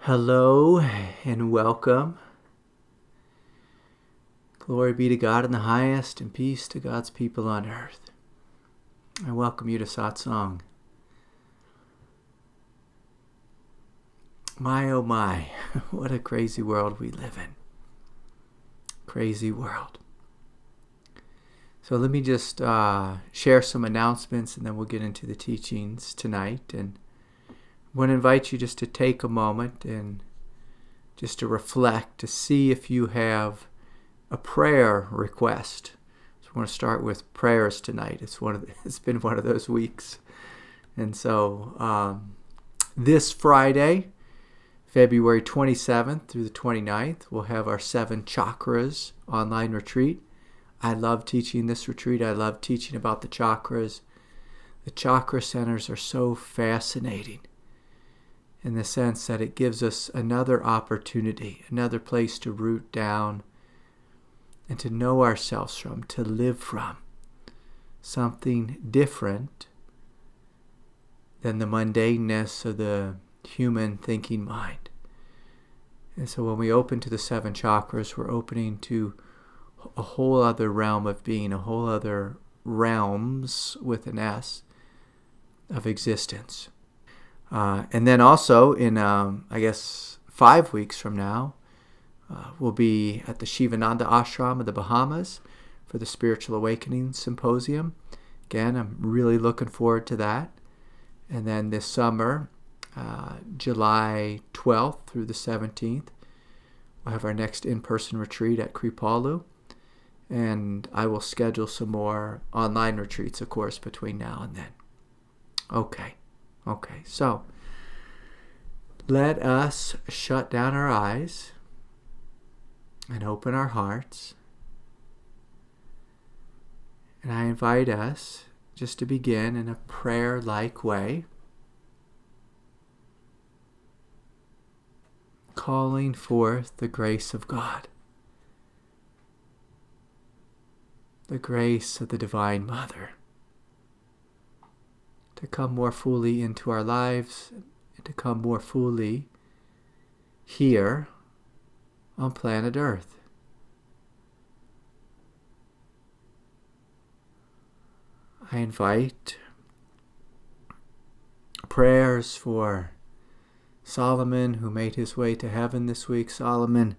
Hello and welcome. Glory be to God in the highest and peace to God's people on earth. I welcome you to Satsang. My oh my, what a crazy world we live in. Crazy world. So let me just share some announcements and then we'll get into the teachings tonight. And I want to invite you just to take a moment and just to reflect, to see if you have a prayer request. So I want to start with prayers tonight. It's been one of those weeks. And so this Friday, February 27th through the 29th, we'll have our 7 Chakras online retreat. I love teaching this retreat. I love teaching about the chakras. The chakra centers are so fascinating in the sense that it gives us another opportunity, another place to root down and to know ourselves from, to live from. Something different than the mundaneness of the human thinking mind. And so when we open to the 7 chakras, we're opening to a whole other realm of being, a whole other realms with an S of existence. And then also in, 5 weeks from now, we'll be at the Shivananda Ashram of the Bahamas for the Spiritual Awakening Symposium. Again, I'm really looking forward to that. And then this summer, July 12th through the 17th, we'll have our next in-person retreat at Kripalu. And I will schedule some more online retreats, of course, between now and then. Okay, so let us shut down our eyes and open our hearts. And I invite us just to begin in a prayer-like way, calling forth the grace of God, the grace of the Divine Mother, to come more fully into our lives and to come more fully here on planet Earth. I invite prayers for Solomon, who made his way to heaven this week. Solomon,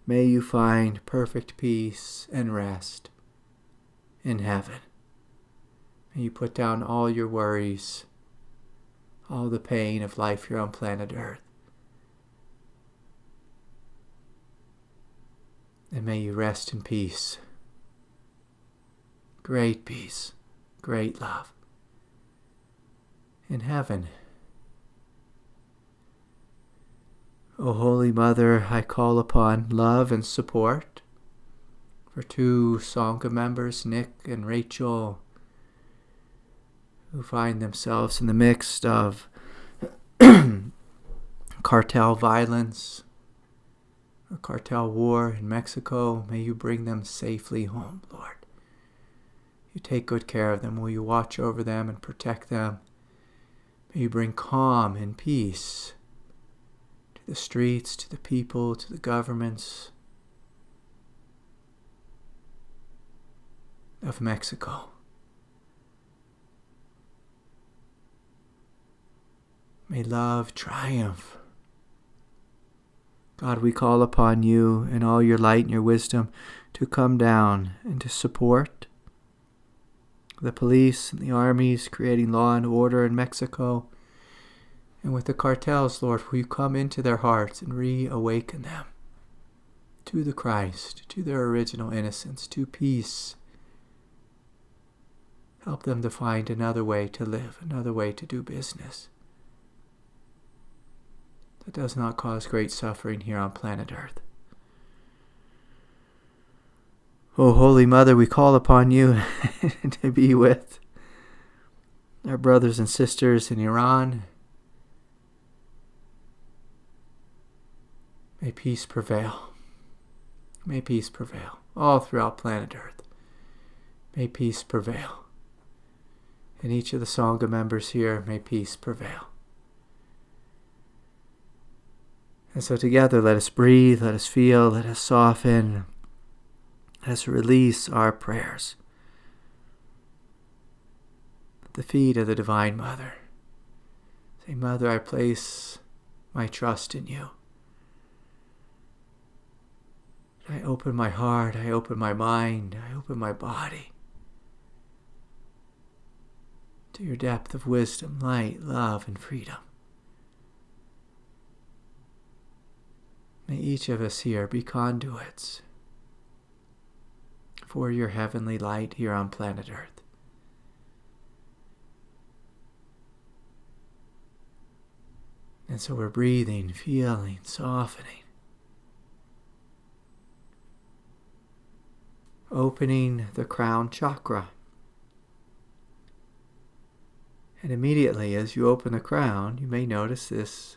may you find perfect peace and rest in heaven. May you put down all your worries, all the pain of life here on planet Earth. And may you rest in peace. Great peace, great love in heaven. O Holy Mother, I call upon love and support for 2 Sangha members, Nick and Rachel, who find themselves in the midst of cartel violence, a cartel war in Mexico. May you bring them safely home, Lord. You take good care of them. Will you watch over them and protect them? May you bring calm and peace to the streets, to the people, to the governments of Mexico. May love triumph. God, we call upon you in all your light and your wisdom to come down and to support the police and the armies creating law and order in Mexico. And with the cartels, Lord, will you come into their hearts and reawaken them to the Christ, to their original innocence, to peace. Help them to find another way to live, another way to do business that does not cause great suffering here on planet Earth. O Holy Mother, we call upon you to be with our brothers and sisters in Iran. May peace prevail. May peace prevail all throughout planet Earth. May peace prevail. In each of the Sangha members here, may peace prevail. And so together, let us breathe, let us feel, let us soften, let us release our prayers at the feet of the Divine Mother. Say, Mother, I place my trust in you. I open my heart, I open my mind, I open my body to your depth of wisdom, light, love, and freedom. May each of us here be conduits for your heavenly light here on planet Earth. And so we're breathing, feeling, softening, opening the crown chakra. And immediately as you open the crown, you may notice this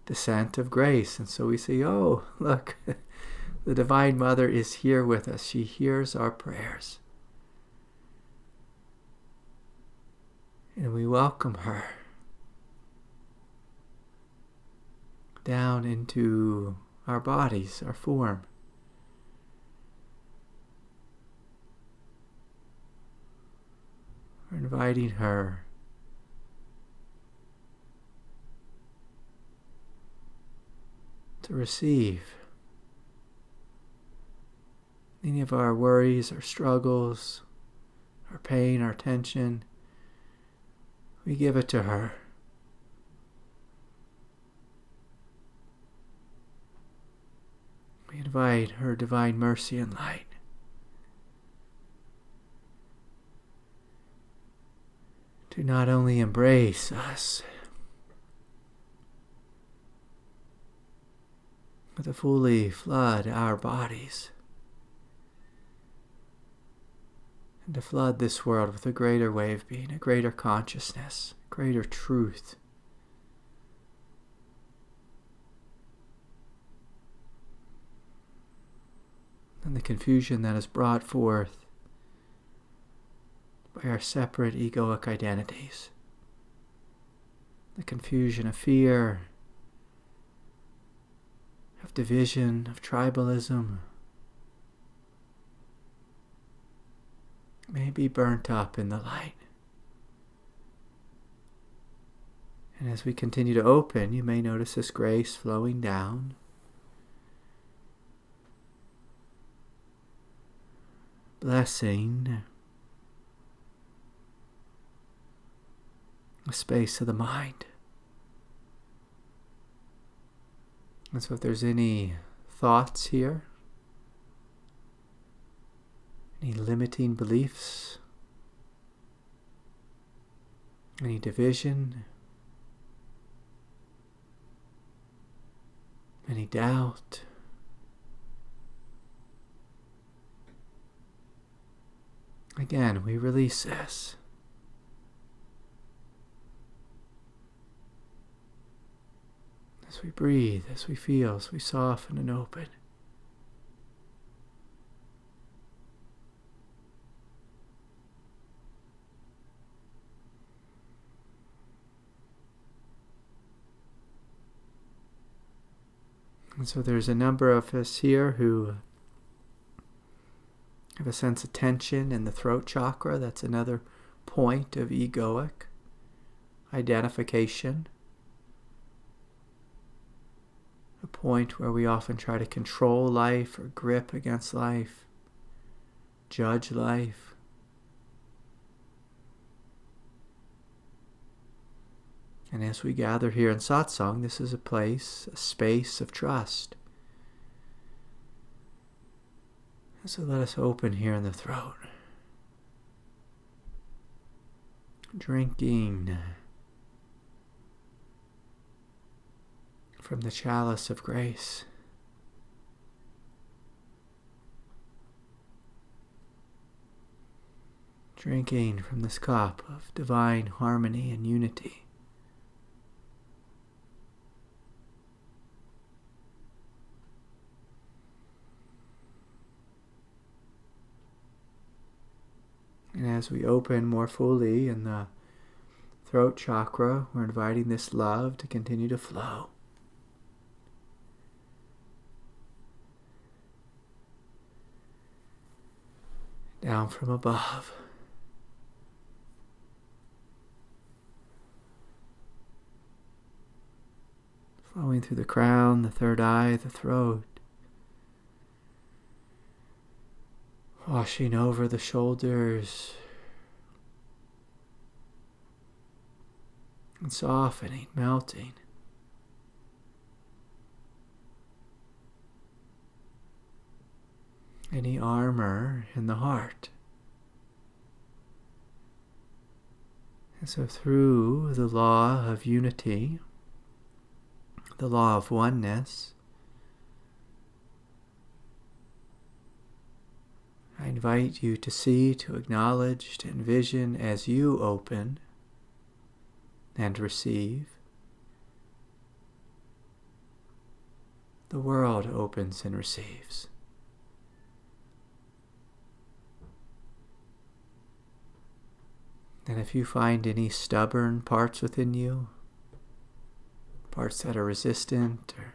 descent of grace. And so we say, oh, look, the Divine Mother is here with us. She hears our prayers. And we welcome her down into our bodies, our form. We're inviting her to receive any of our worries, our struggles, our pain, our tension. We give it to her. We invite her divine mercy and light to not only embrace us, but to fully flood our bodies and to flood this world with a greater way of being, a greater consciousness, greater truth. And the confusion that is brought forth by our separate egoic identities. The confusion of fear, of division, of tribalism, may be burnt up in the light. And as we continue to open, you may notice this grace flowing down, blessing the space of the mind. And so if there's any thoughts here, any limiting beliefs, any division, any doubt, again, we release this. As we breathe, as we feel, as we soften and open. And so there's a number of us here who have a sense of tension in the throat chakra. That's another point of egoic identification. A point where we often try to control life or grip against life, judge life. And as we gather here in satsang, this is a place, a space of trust. So let us open here in the throat. Drinking from the chalice of grace. Drinking from this cup of divine harmony and unity. And as we open more fully in the throat chakra, we're inviting this love to continue to flow. down from above. Flowing through the crown, the third eye, the throat. Washing over the shoulders. And softening, melting. Any armor in the heart. And so through the law of unity, the law of oneness, I invite you to see, to acknowledge, to envision as you open and receive. The world opens and receives. And if you find any stubborn parts within you, parts that are resistant or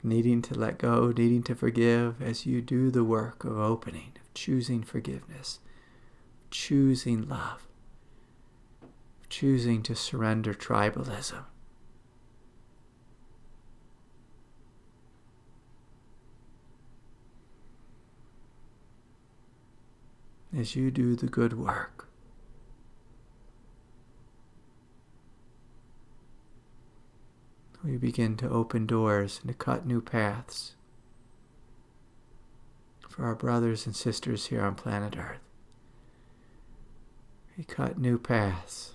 needing to let go, needing to forgive, as you do the work of opening, of choosing forgiveness, choosing love, choosing to surrender tribalism, as you do the good work, we begin to open doors and to cut new paths for our brothers and sisters here on planet Earth. We cut new paths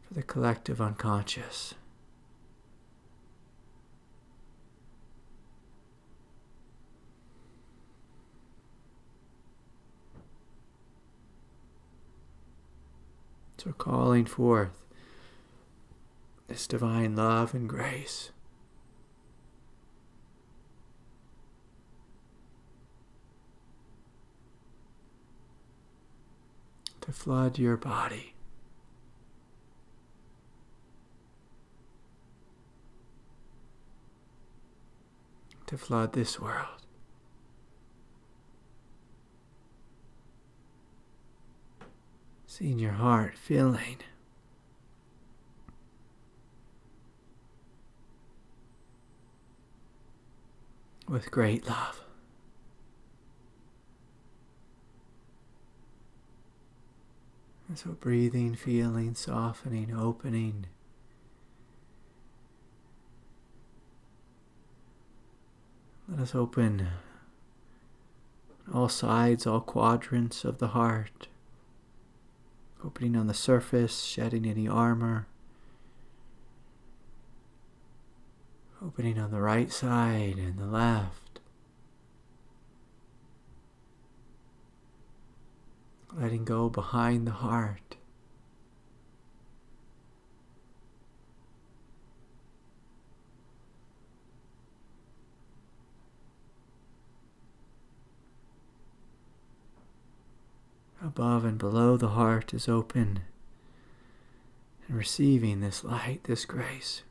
for the collective unconscious. So calling forth this divine love and grace to flood your body, to flood this world. Seeing your heart filling with great love. And so breathing, feeling, softening, opening. Let us open all sides, all quadrants of the heart. Opening on the surface, shedding any armor. Opening on the right side and the left. Letting go behind the heart. Above and below the heart is open and receiving this light, this grace.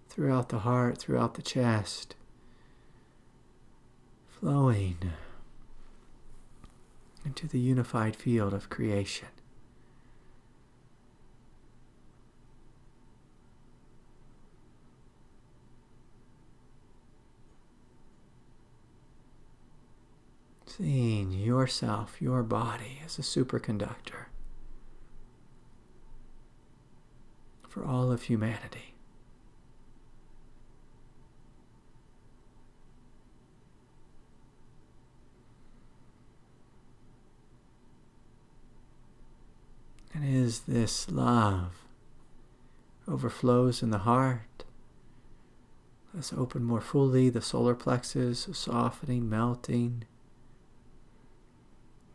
Throughout the heart, throughout the chest, flowing into the unified field of creation. Seeing yourself, your body, as a superconductor for all of humanity. And as this love overflows in the heart, let's open more fully the solar plexus, softening, melting.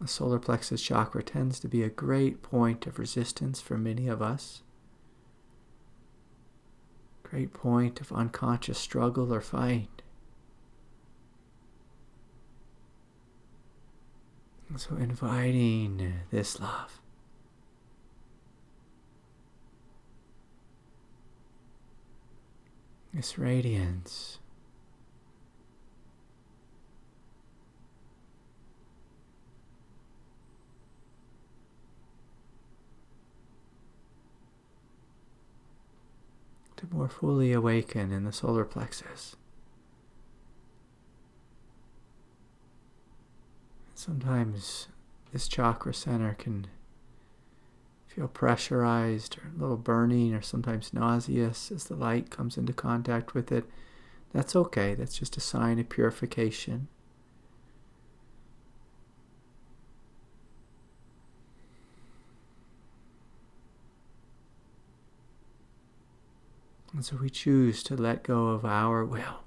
The solar plexus chakra tends to be a great point of resistance for many of us. Great point of unconscious struggle or fight. And so inviting this love this radiance. To more fully awaken in the solar plexus. Sometimes this chakra center can feel pressurized or a little burning or sometimes nauseous as the light comes into contact with it. That's okay. That's just a sign of purification. And so we choose to let go of our will.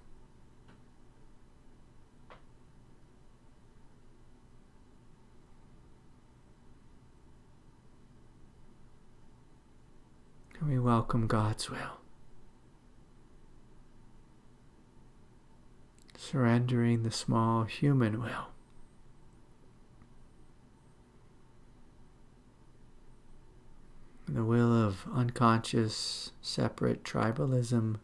And we welcome God's will. Surrendering the small human will. The will of unconscious, separate tribalism.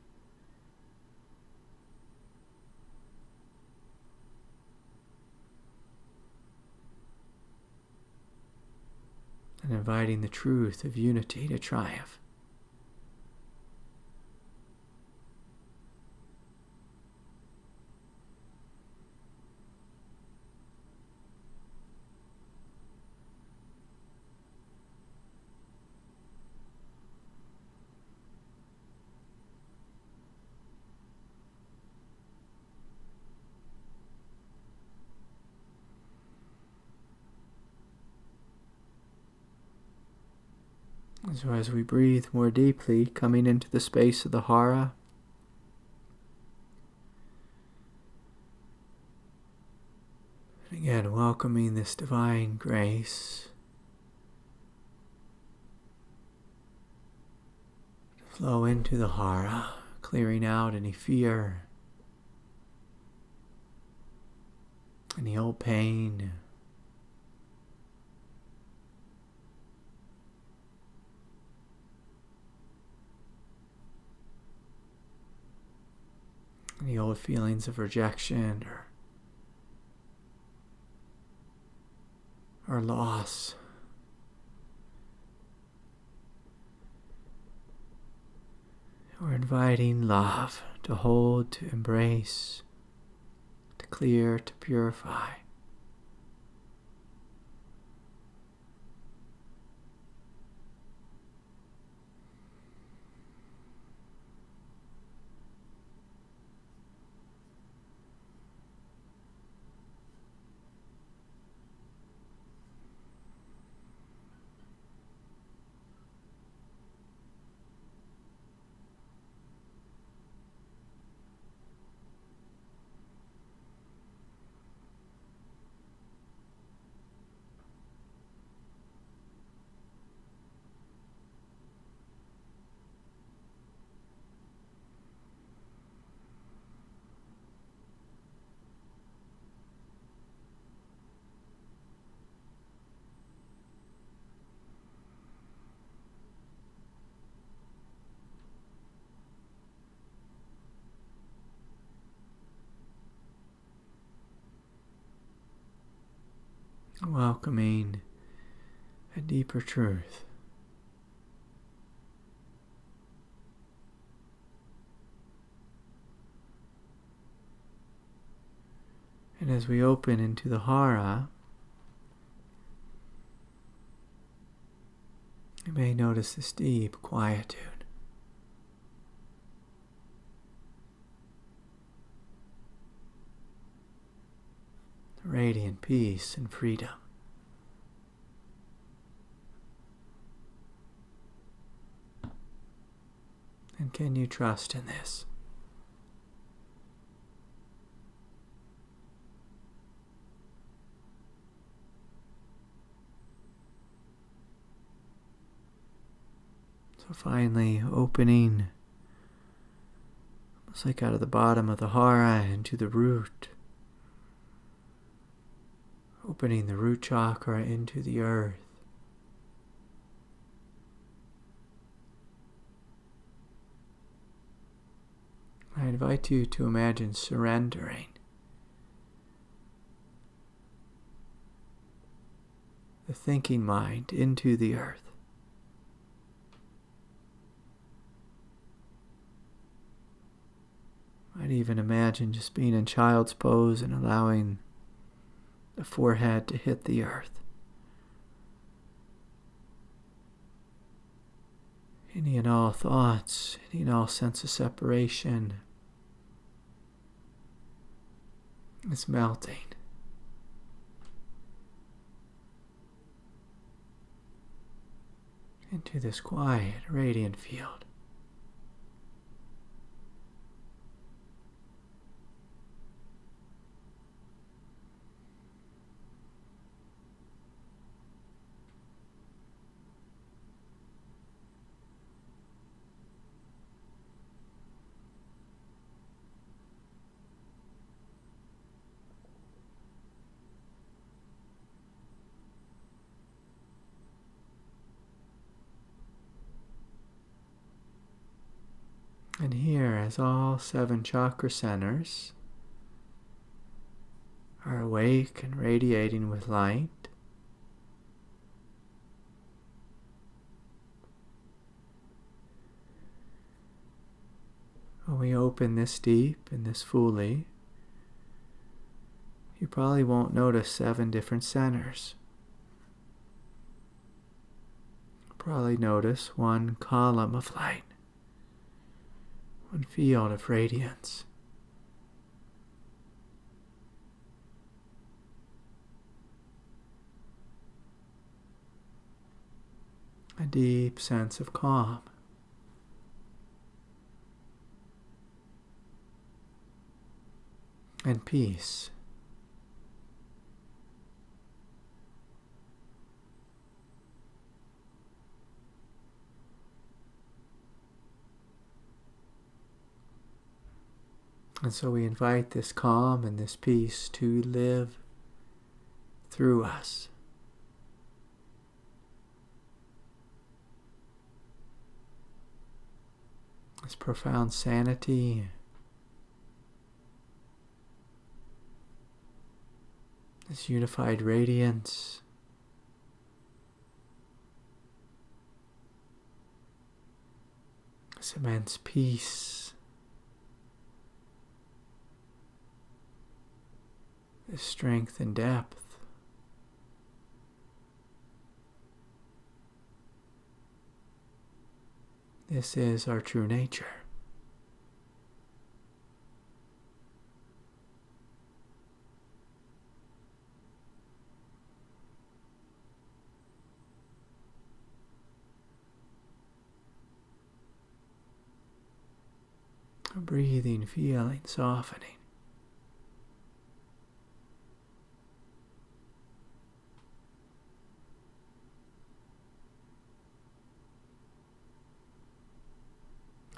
And inviting the truth of unity to triumph. So as we breathe more deeply, coming into the space of the hara, and again welcoming this divine grace to flow into the hara, clearing out any fear, any old pain, any old feelings of rejection or loss. We're inviting love to hold, to embrace, to clear, to purify. Welcoming a deeper truth. And as we open into the hara, you may notice this deep quietude. Radiant peace and freedom. And can you trust in this? So finally opening, almost like out of the bottom of the hara into the root. Opening the root chakra into the earth. invite you to imagine surrendering the thinking mind into the earth. Might even imagine just being in child's pose and allowing the forehead to hit the earth. Any and all thoughts, any and all sense of separation is melting into this quiet, radiant field. And here, as all 7 chakra centers are awake and radiating with light, when we open this deep and this fully, you probably won't notice 7 different centers. You'll probably notice one column of light. One field of radiance. A deep sense of calm. And peace. And so we invite this calm and this peace to live through us. This profound sanity, this unified radiance, this immense peace, this strength and depth. This is our true nature. Breathing, feeling, softening.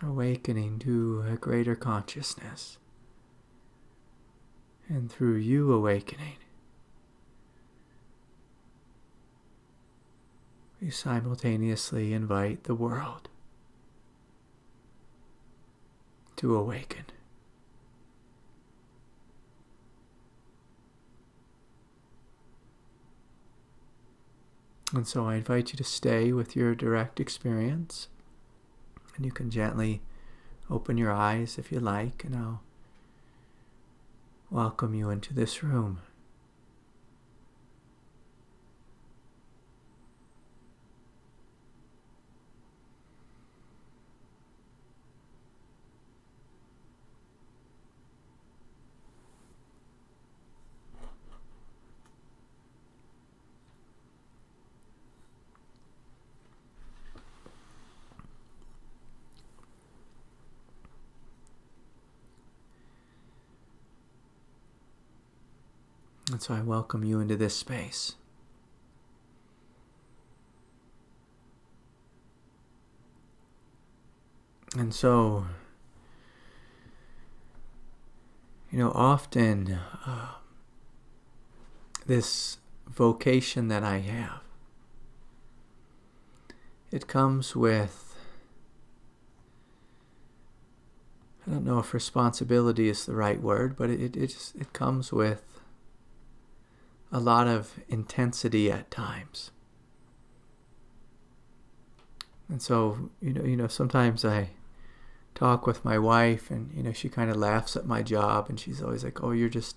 Awakening to a greater consciousness. And through you awakening, we simultaneously invite the world to awaken. And so I invite you to stay with your direct experience. And you can gently open your eyes if you like, and I'll welcome you into this room. And so I welcome you into this space. And so, often this vocation that I have, it comes with I don't know if responsibility is the right word, but it comes with a lot of intensity at times. And so, sometimes I talk with my wife, and she kind of laughs at my job, and she's always like, "Oh, you're just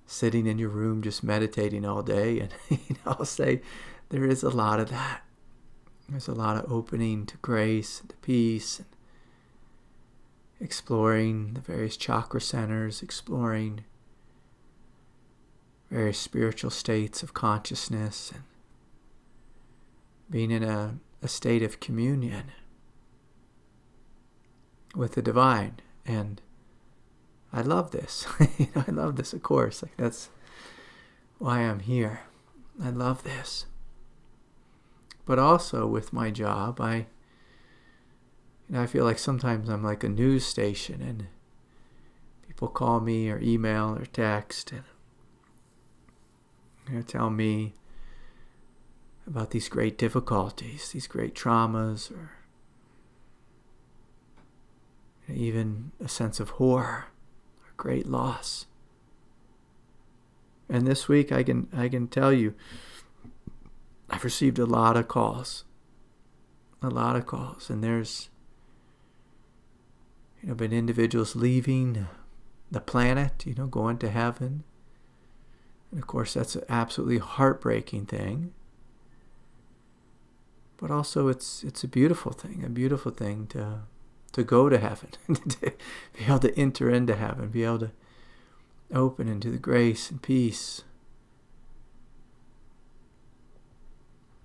sitting in your room just meditating all day." And I'll say there is a lot of that. There's a lot of opening to grace and to peace, and exploring the various chakra centers, exploring various spiritual states of consciousness, and being in a state of communion with the divine. And I love this. I love this, of course. Like, that's why I'm here. I love this. But also with my job, I feel like sometimes I'm like a news station, and people call me or email or text and tell me about these great difficulties, these great traumas, or even a sense of horror or great loss. And this week I can tell you, I've received a lot of calls, and there's been individuals leaving the planet, going to heaven. And of course, that's an absolutely heartbreaking thing. But also, it's a beautiful thing to go to heaven, to be able to enter into heaven, be able to open into the grace and peace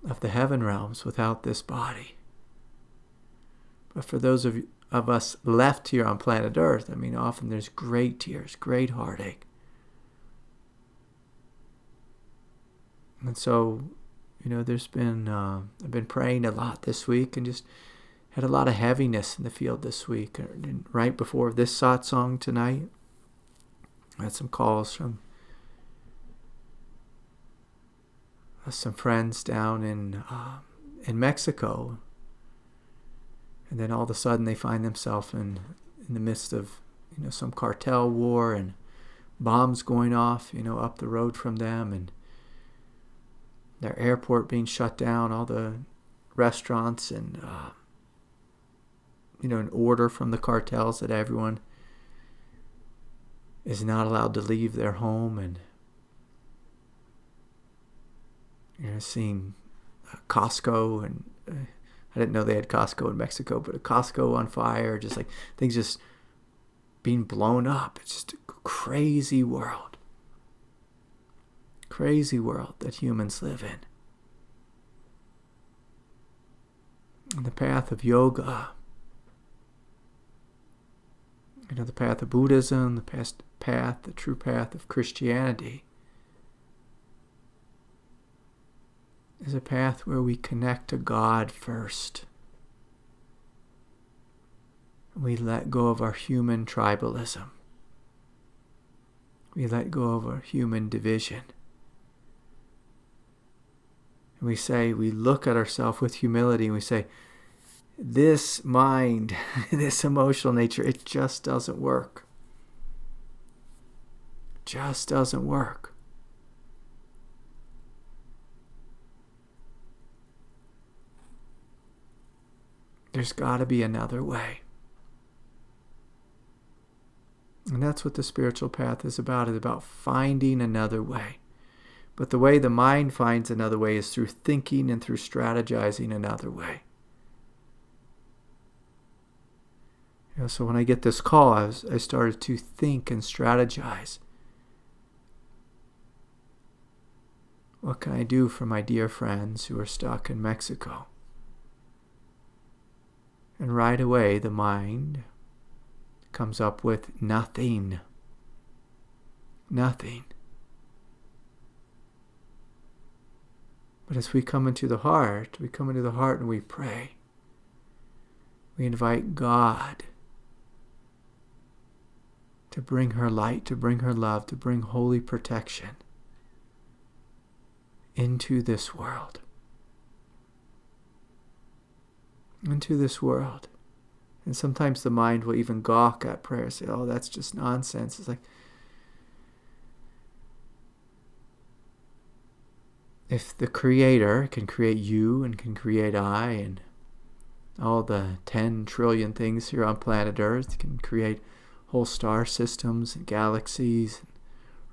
of the heaven realms without this body. But for those of us left here on planet Earth, often there's great tears, great heartache. And so, there's been, I've been praying a lot this week, and just had a lot of heaviness in the field this week. And right before this satsang tonight, I had some calls from some friends down in Mexico. And then all of a sudden they find themselves in the midst of, some cartel war, and bombs going off, up the road from them, and their airport being shut down, all the restaurants, and, an order from the cartels that everyone is not allowed to leave their home. And, seeing Costco, and I didn't know they had Costco in Mexico, but a Costco on fire, just like things just being blown up. It's just a crazy world that humans live in. And the path of yoga, the path of Buddhism, the true path of Christianity, is a path where we connect to God first. We let go of our human tribalism. We let go of our human division. And we look at ourselves with humility, and we say, this mind, this emotional nature, it just doesn't work. Just doesn't work. There's got to be another way. And that's what the spiritual path is about. It's about finding another way. But the way the mind finds another way is through thinking and through strategizing another way. So when I get this call, I started to think and strategize. What can I do for my dear friends who are stuck in Mexico? And right away, the mind comes up with nothing. Nothing. But as we come into the heart, and we pray. We invite God to bring her light, to bring her love, to bring holy protection into this world. Into this world. And sometimes the mind will even gawk at prayer, say, oh, that's just nonsense. It's like, if the Creator can create you and can create I and all the 10 trillion things here on planet Earth, can create whole star systems and galaxies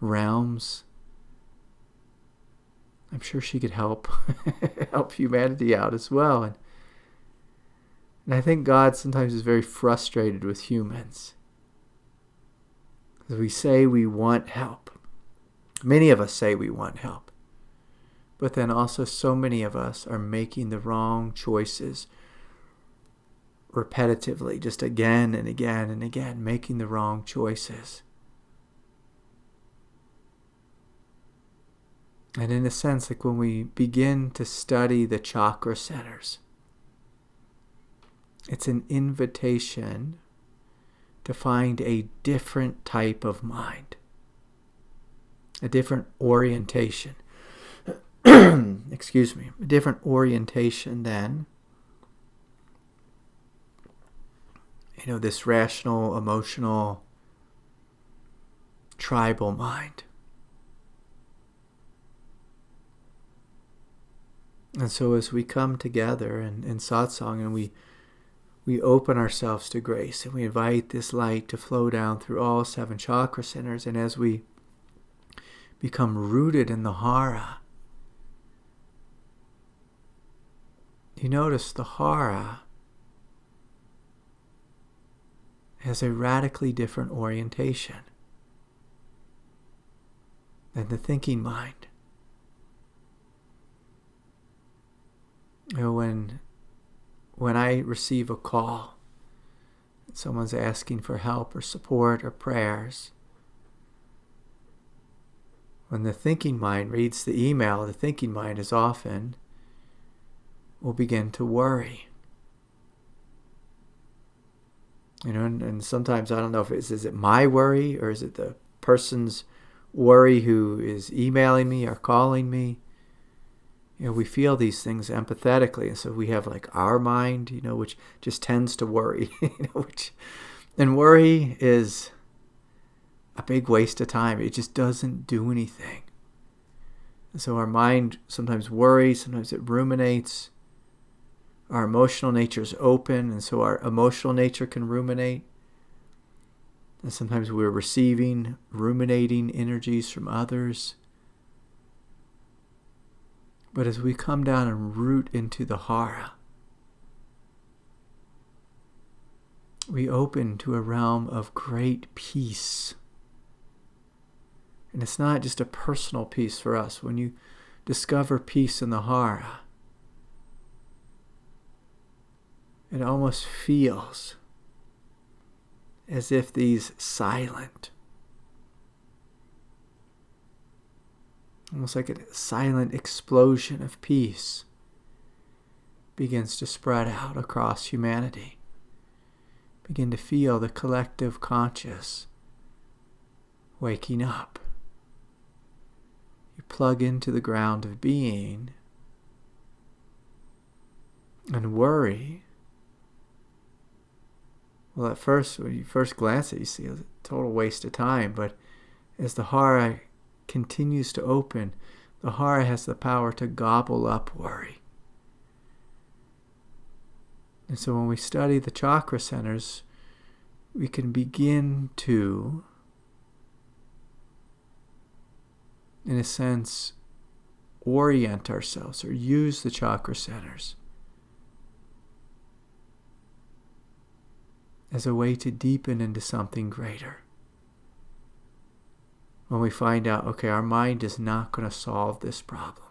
and realms, I'm sure she could help humanity out as well. And I think God sometimes is very frustrated with humans. Because we say we want help. Many of us say we want help. But then also so many of us are making the wrong choices repetitively, just again and again and again, making the wrong choices. And in a sense, like when we begin to study the chakra centers, it's an invitation to find a different type of mind, a different orientation. Excuse me, a different orientation than, this rational, emotional, tribal mind. And so as we come together in satsang and we open ourselves to grace and we invite this light to flow down through all 7 chakra centers, and as we become rooted in the hara, you notice the hara has a radically different orientation than the thinking mind. When I receive a call, someone's asking for help or support or prayers, when the thinking mind reads the email, the thinking mind is often will begin to worry. And sometimes I don't know if is it my worry or is it the person's worry who is emailing me or calling me. We feel these things empathetically, and so we have like our mind, which just tends to worry, and worry is a big waste of time. It just doesn't do anything. And so our mind sometimes worries, sometimes it ruminates. Our emotional nature is open, and so our emotional nature can ruminate. And sometimes we're receiving, ruminating energies from others. But as we come down and root into the hara, we open to a realm of great peace. And it's not just a personal peace for us. When you discover peace in the hara, it almost feels as if these silent, almost like a silent explosion of peace begins to spread out across humanity. Begin to feel the collective conscious waking up. You plug into the ground of being, and worry, well, at first, when you first glance at it, you see a total waste of time, but as the hara continues to open, the hara has the power to gobble up worry. And so when we study the chakra centers, we can begin to, in a sense, orient ourselves or use the chakra centers as a way to deepen into something greater. When we find out, okay, our mind is not going to solve this problem.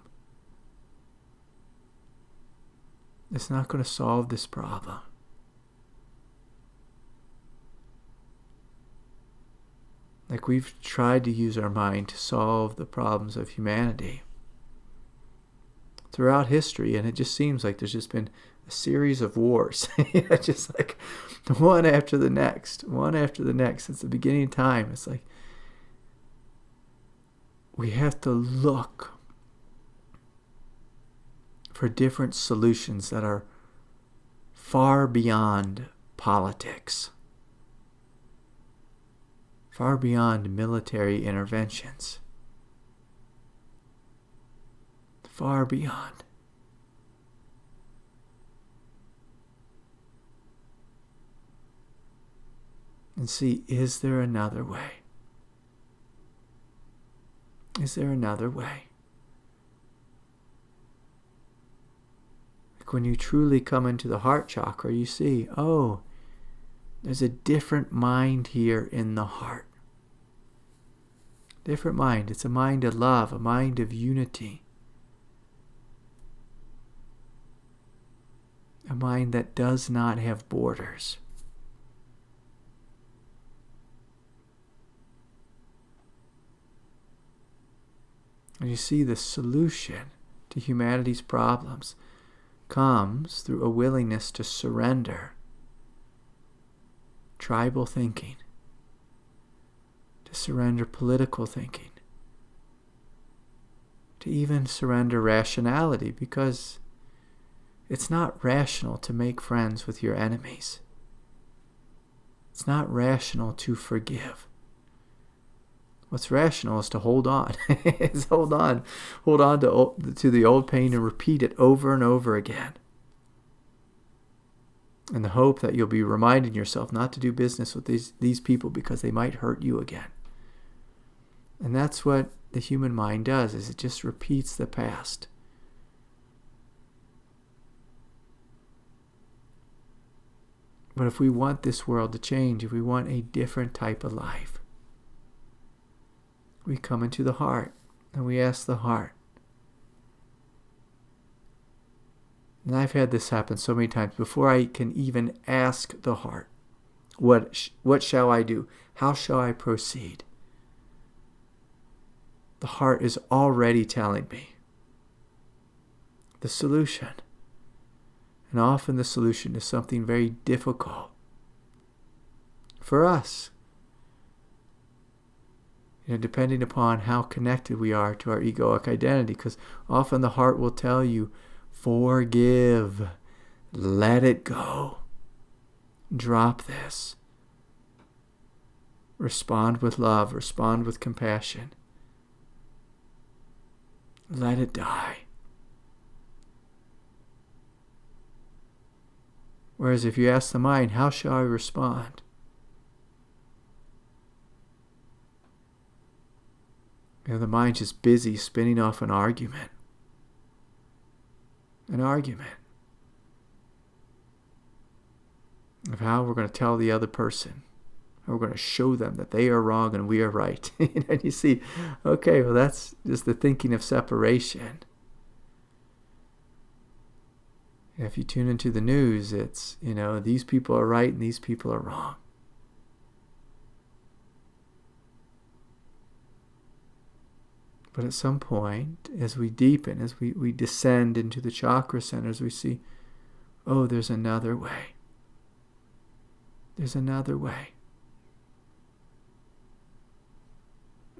It's not going to solve this problem. Like we've tried to use our mind to solve the problems of humanity throughout history, and it just seems like there's just been a series of wars, just like one after the next, since the beginning of time. It's like we have to look for different solutions that are far beyond politics, far beyond military interventions, far beyond. And see, is there another way? Is there another way? Like when you truly come into the heart chakra, you see, oh, there's a different mind here in the heart. Different mind. It's a mind of love, a mind of unity. A mind that does not have borders. And you see, the solution to humanity's problems comes through a willingness to surrender tribal thinking, to surrender political thinking, to even surrender rationality, because it's not rational to make friends with your enemies. It's not rational to forgive. What's rational is to hold on. Is hold on to the old pain and repeat it over and over again. In the hope that you'll be reminding yourself not to do business with these people because they might hurt you again. And that's what the human mind does, is it just repeats the past. But if we want this world to change, if we want a different type of life, we come into the heart and we ask the heart. And I've had this happen so many times. Before I can even ask the heart, what shall I do? How shall I proceed? The heart is already telling me the solution. And often the solution is something very difficult for us. Depending upon how connected we are to our egoic identity, because often the heart will tell you, forgive, let it go, drop this, respond with love, respond with compassion, let it die. Whereas if you ask the mind, how shall I respond? The mind's just busy spinning off an argument. An argument of how we're going to tell the other person. How we're going to show them that they are wrong and we are right. And you see, okay, well, that's just the thinking of separation. If you tune into the news, it's, these people are right and these people are wrong. But at some point, as we deepen, as we descend into the chakra centers, we see, oh, there's another way. There's another way.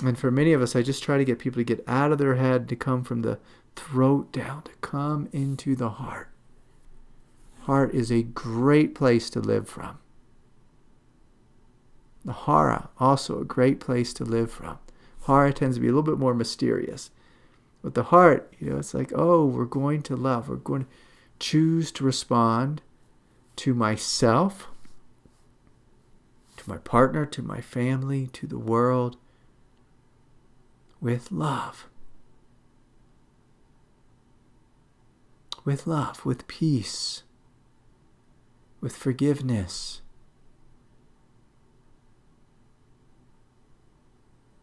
And for many of us, I just try to get people to get out of their head, to come from the throat down, to come into the heart. Heart is a great place to live from. The hara, also a great place to live from. Heart tends to be a little bit more mysterious. With the heart, it's like, oh, we're going to love. We're going to choose to respond to myself, to my partner, to my family, to the world, with love. With love, with peace, with forgiveness,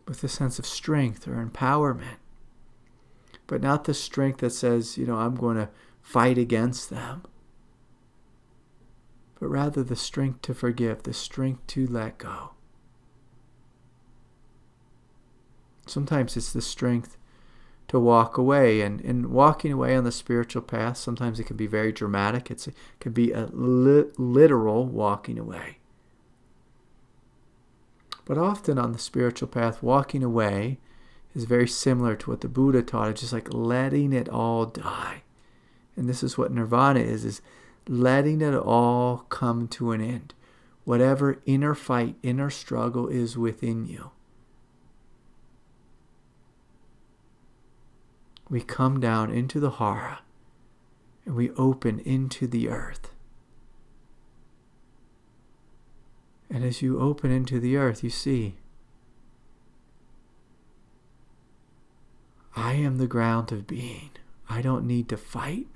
with a sense of strength or empowerment, but not the strength that says, I'm going to fight against them, but rather the strength to forgive, the strength to let go. Sometimes it's the strength to walk away, and walking away on the spiritual path, sometimes it can be very dramatic. It can be a literal walking away. But often on the spiritual path, walking away is very similar to what the Buddha taught. It's just like letting it all die. And this is what nirvana is letting it all come to an end. Whatever inner fight, inner struggle is within you. We come down into the hara and we open into the earth. And as you open into the earth, you see, I am the ground of being. I don't need to fight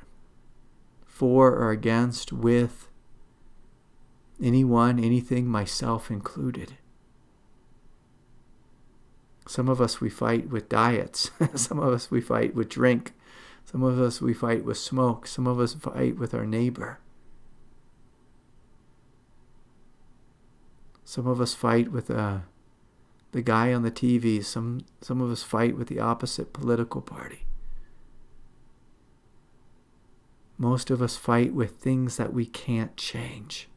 for or against, with anyone, anything, myself included. Some of us we fight with diets. Some of us we fight with drink. Some of us we fight with smoke. Some of us fight with our neighbor. Some of us fight with the guy on the TV. Some of us fight with the opposite political party. Most of us fight with things that we can't change.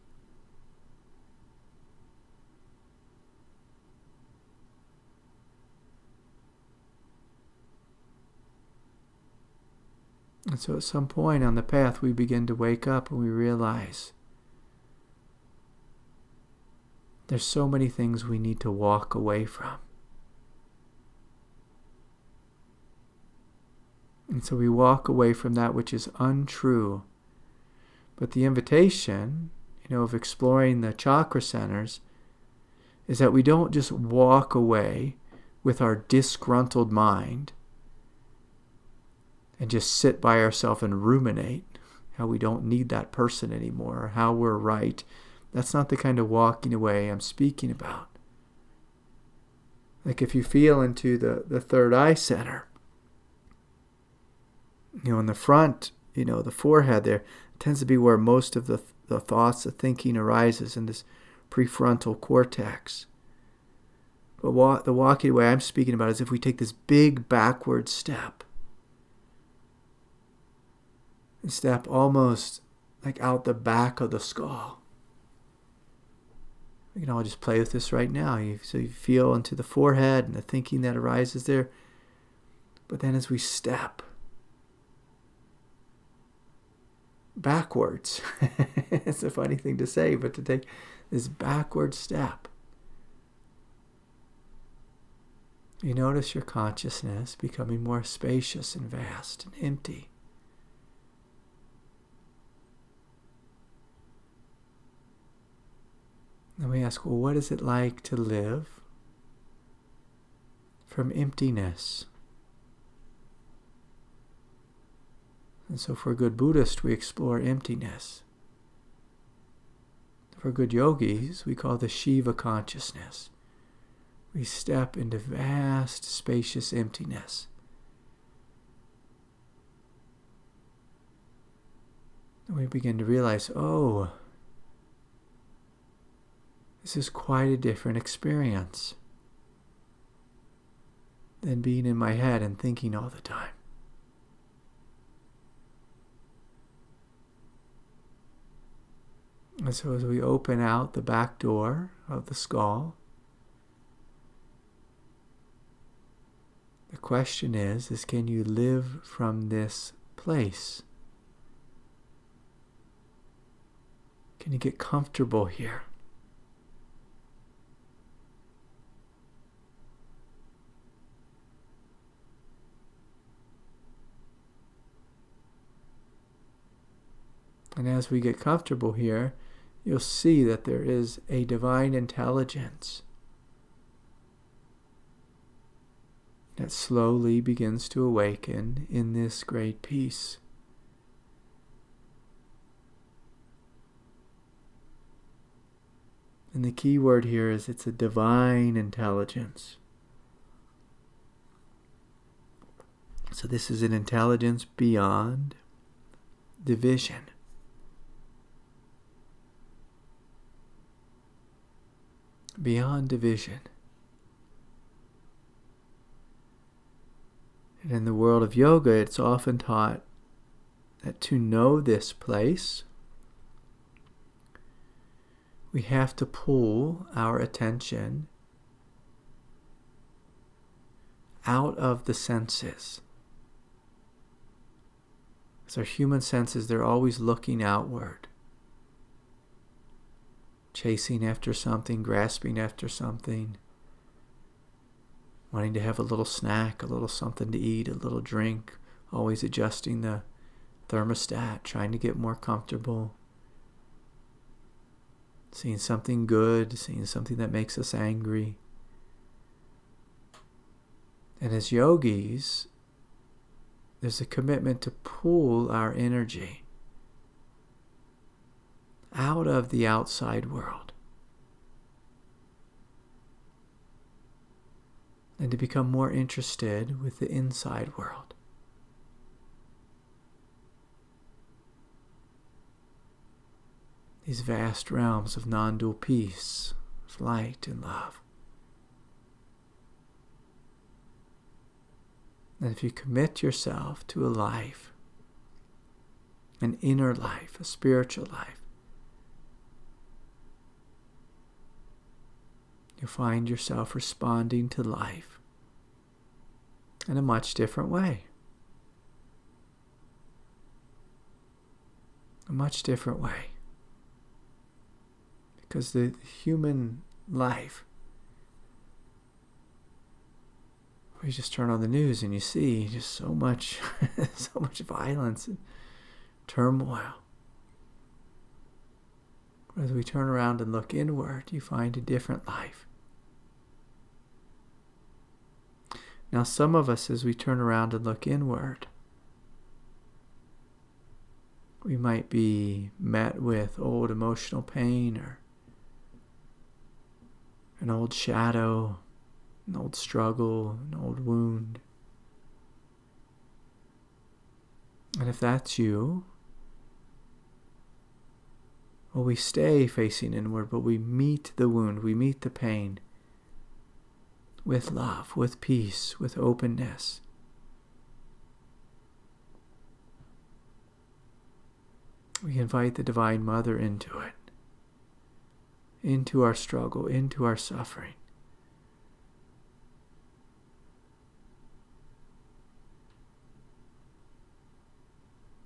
And so at some point on the path, we begin to wake up and we realize there's so many things we need to walk away from. And so we walk away from that which is untrue. But the invitation, of exploring the chakra centers is that we don't just walk away with our disgruntled mind and just sit by ourselves and ruminate how we don't need that person anymore, or how we're right. That's not the kind of walking away I'm speaking about. Like if you feel into the third eye center, in the front, the forehead there tends to be where most of the thoughts, the thinking arises in this prefrontal cortex. But the walking away I'm speaking about is if we take this big backward step, and step almost like out the back of the skull. We can all just play with this right now. So you feel into the forehead and the thinking that arises there. But then as we step backwards, it's a funny thing to say, but to take this backward step, you notice your consciousness becoming more spacious and vast and empty. And we ask, well, what is it like to live from emptiness? And so for a good Buddhist, we explore emptiness. For good yogis, we call the Shiva consciousness. We step into vast, spacious emptiness. And we begin to realize, this is quite a different experience than being in my head and thinking all the time. And so as we open out the back door of the skull, the question is can you live from this place? Can you get comfortable here? And as we get comfortable here, you'll see that there is a divine intelligence that slowly begins to awaken in this great peace. And the key word here is it's a divine intelligence. So this is an intelligence beyond division. Beyond division. And in the world of yoga, it's often taught that to know this place, we have to pull our attention out of the senses. As our human senses, they're always looking outward, chasing after something, grasping after something, wanting to have a little snack, a little something to eat, a little drink, always adjusting the thermostat, trying to get more comfortable, seeing something good, seeing something that makes us angry. And as yogis, there's a commitment to pull our energy out of the outside world and to become more interested with the inside world. These vast realms of non-dual peace, of light and love. And if you commit yourself to a life, an inner life, a spiritual life, you'll find yourself responding to life in a much different way. A much different way. Because the human life, you just turn on the news and you see just so much violence and turmoil. As we turn around and look inward, you find a different life. Now, some of us, as we turn around and look inward, we might be met with old emotional pain or an old shadow, an old struggle, an old wound. And if that's you, well, we stay facing inward, but we meet the wound, we meet the pain with love, with peace, with openness. We invite the Divine Mother into it, into our struggle, into our suffering.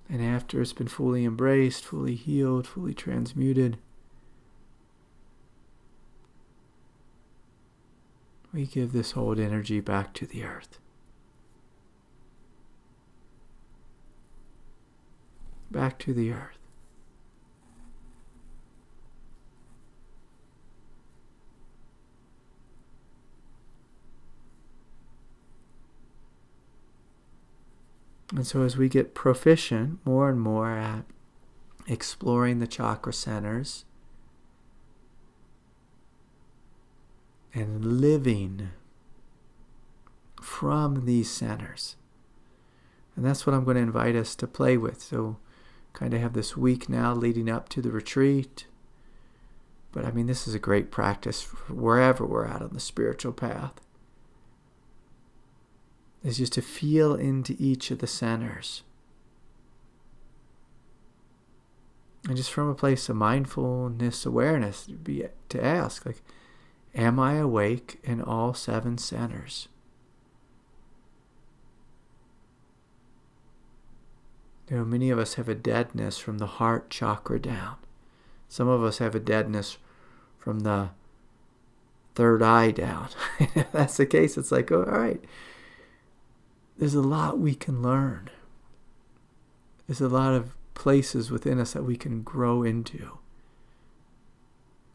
And after it's been fully embraced, fully healed, fully transmuted, we give this old energy back to the earth. Back to the earth. And so as we get proficient more and more at exploring the chakra centers and living from these centers, and that's what I'm going to invite us to play with. So kind of have this week now leading up to the retreat. But I mean, this is a great practice for wherever we're at on the spiritual path. Is just to feel into each of the centers. And just from a place of mindfulness awareness, to ask, like, am I awake in all 7 centers? You know, many of us have a deadness from the heart chakra down. Some of us have a deadness from the third eye down. If that's the case, it's like, oh, all right. There's a lot we can learn. There's a lot of places within us that we can grow into.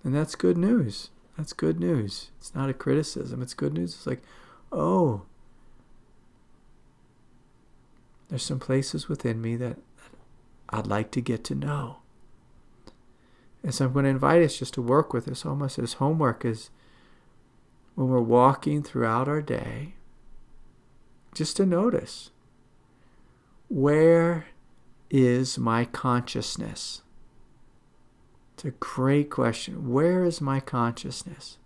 And that's good news. That's good news. It's not a criticism. It's good news. It's like, oh, there's some places within me that I'd like to get to know. And so I'm going to invite us just to work with this almost as homework, is when we're walking throughout our day, just to notice, where is my consciousness? It's a great question. Where is my consciousness?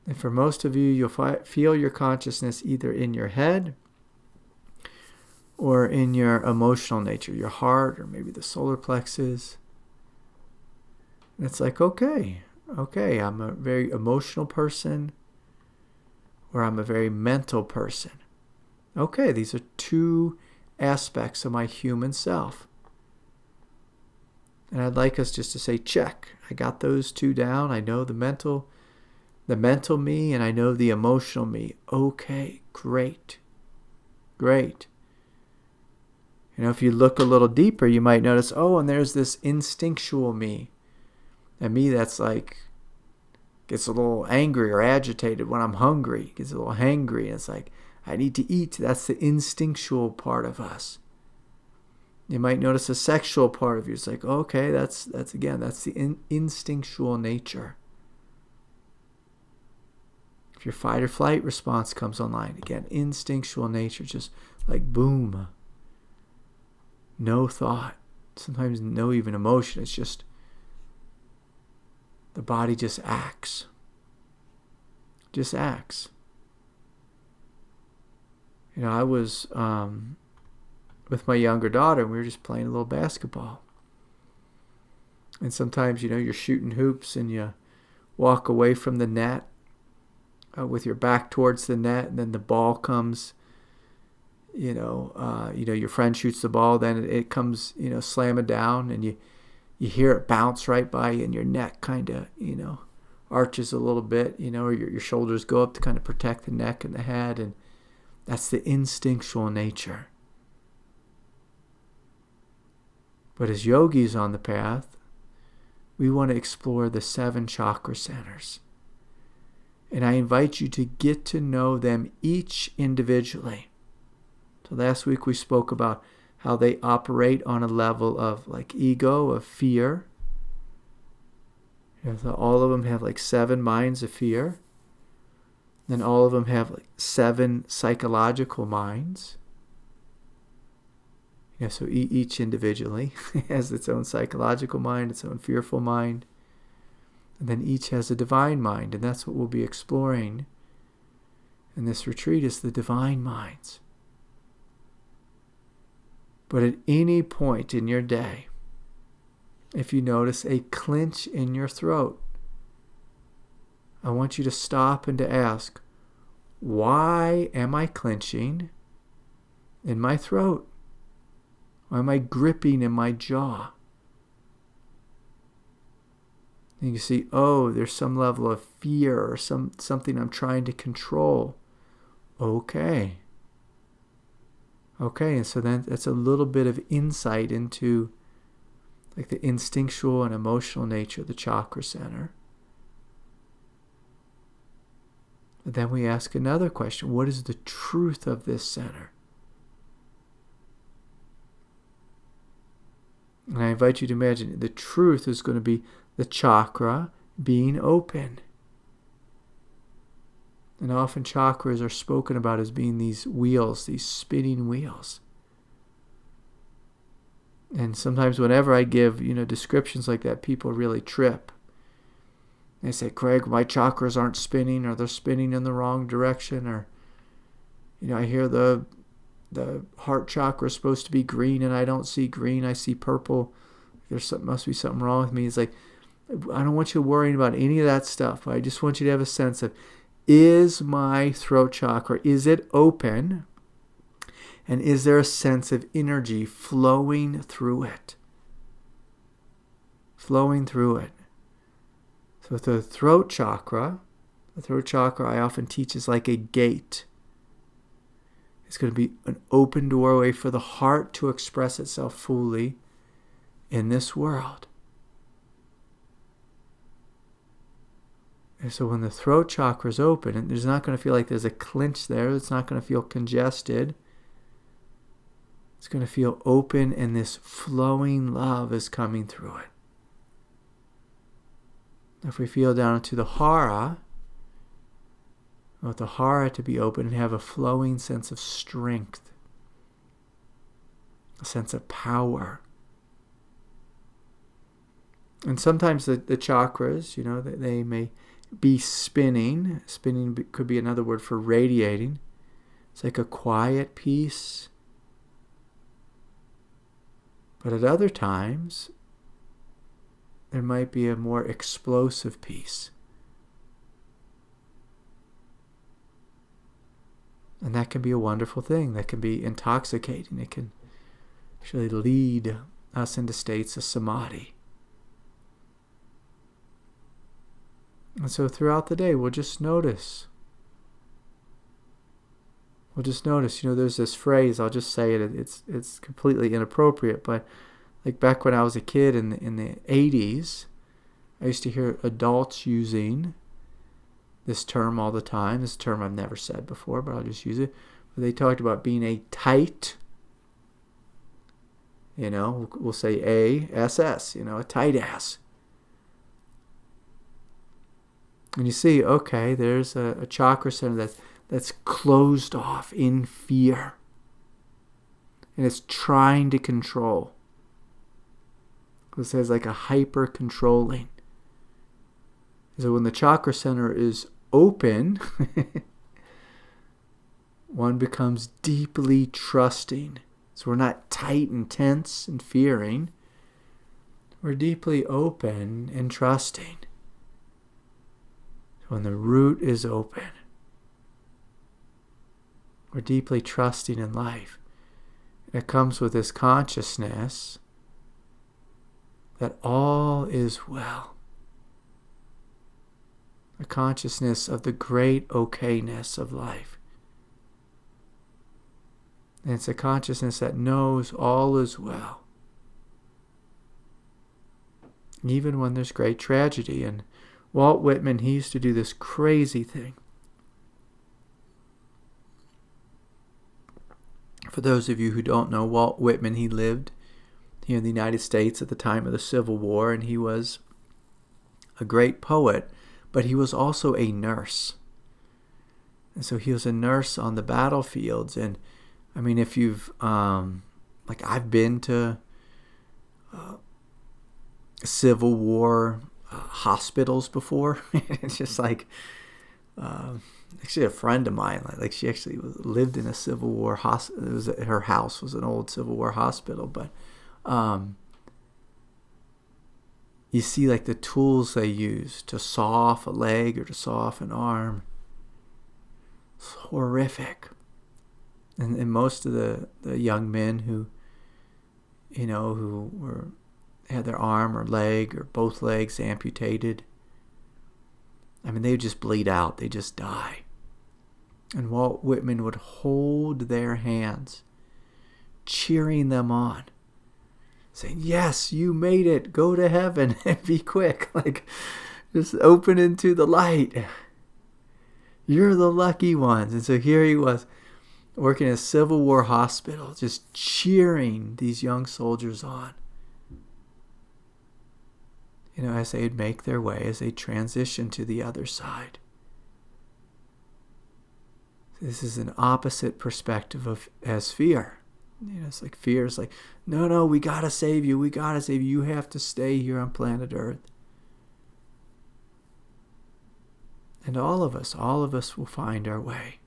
And for most of you, you'll feel your consciousness either in your head or in your emotional nature, your heart, or maybe the solar plexus. And it's like, okay, I'm a very emotional person, or I'm a very mental person. Okay, these are 2 aspects of my human self. And I'd like us just to say, check. I got those two down. I know the mental me, and I know the emotional me. Okay, great. Great. If you look a little deeper, you might notice, and there's this instinctual me. And me that's like, gets a little angry or agitated when I'm hungry. Gets a little hangry. And it's like, I need to eat. That's the instinctual part of us. You might notice a sexual part of you. It's like, okay, that's the instinctual nature. If your fight or flight response comes online, again, instinctual nature, just like boom. No thought. Sometimes no even emotion. It's just the body just acts. Just acts. I was with my younger daughter, and we were just playing a little basketball. And sometimes, you're shooting hoops and you walk away from the net with your back towards the net, and then the ball comes, your friend shoots the ball, then it comes, slamming down, and you hear it bounce right by you, and your neck kind of, arches a little bit, or your shoulders go up to kind of protect the neck and the head, and that's the instinctual nature. But as yogis on the path, we want to explore the 7 chakra centers. And I invite you to get to know them each individually. So last week we spoke about how they operate on a level of like ego, of fear. So all of them have like 7 minds of fear. Then all of them have like 7 psychological minds. So each individually has its own psychological mind, its own fearful mind. And then each has a divine mind, and that's what we'll be exploring in this retreat, is the divine minds. But at any point in your day, if you notice a clench in your throat, I want you to stop and to ask, why am I clenching in my throat? Why am I gripping in my jaw? And you see, there's some level of fear or something I'm trying to control. Okay, and so then that's a little bit of insight into like the instinctual and emotional nature of the chakra center. But then we ask another question. What is the truth of this center? And I invite you to imagine the truth is going to be the chakra being open. And often chakras are spoken about as being these wheels, these spinning wheels. And sometimes whenever I give, descriptions like that, people really trip. They say, Craig, my chakras aren't spinning, or they're spinning in the wrong direction, or, I hear the heart chakra is supposed to be green and I don't see green, I see purple. Must be something wrong with me. It's like, I don't want you worrying about any of that stuff. I just want you to have a sense of, is my throat chakra, is it open? And is there a sense of energy flowing through it? Flowing through it. So with the throat chakra I often teach is like a gate. It's going to be an open doorway for the heart to express itself fully in this world. And so when the throat chakra is open, and there's not going to feel like there's a clench there, it's not going to feel congested. It's going to feel open, and this flowing love is coming through it. If we feel down into the hara, I want the hara to be open and have a flowing sense of strength, a sense of power. And sometimes the chakras, they may be spinning. Spinning could be another word for radiating. It's like a quiet peace. But at other times, there might be a more explosive peace. And that can be a wonderful thing. That can be intoxicating. It can actually lead us into states of samadhi. And so throughout the day, we'll just notice. We'll just notice. There's this phrase, I'll just say it, it's completely inappropriate, but like back when I was a kid in the 80s, I used to hear adults using this term all the time. This term I've never said before, but I'll just use it. But they talked about being a tight, we'll say A-S-S, a tight ass. And you see, okay, there's a chakra center that's closed off in fear. And it's trying to control. It says like a hyper-controlling. So when the chakra center is open, one becomes deeply trusting. So we're not tight and tense and fearing. We're deeply open and trusting. So when the root is open, we're deeply trusting in life. And it comes with this consciousness that all is well. A consciousness of the great okayness of life. And it's a consciousness that knows all is well. Even when there's great tragedy. And Walt Whitman, he used to do this crazy thing. For those of you who don't know, Walt Whitman, he lived here in the United States at the time of the Civil War, and he was a great poet, but he was also a nurse. And so he was a nurse on the battlefields. And I mean, if you've, I've been to Civil War hospitals before. It's just like, actually a friend of mine, like she actually lived in a Civil War hospital. Her house was an old Civil War hospital, but you see like the tools they use to saw off a leg or to saw off an arm. It's horrific. And most of the young men who had their arm or leg or both legs amputated, I mean, they would just bleed out. They just die. And Walt Whitman would hold their hands, cheering them on, saying, yes, you made it. Go to heaven and be quick. Like, just open into the light. You're the lucky ones. And so here he was, working in a Civil War hospital, just cheering these young soldiers on. As they'd make their way, as they transition to the other side. This is an opposite perspective as fear. It's like fear is like, no, we gotta save you. We gotta save you. You have to stay here on planet Earth. And all of us will find our way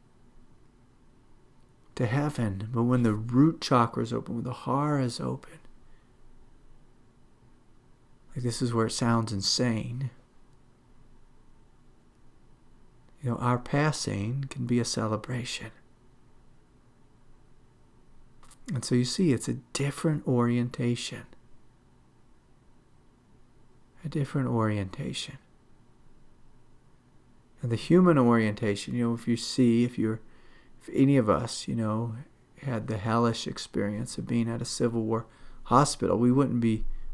to heaven. But when the root chakra is open, when the heart is open, like this is where it sounds insane. Our passing can be a celebration. And so you see, it's a different orientation. A different orientation. And the human orientation, if any of us, had the hellish experience of being at a Civil War hospital,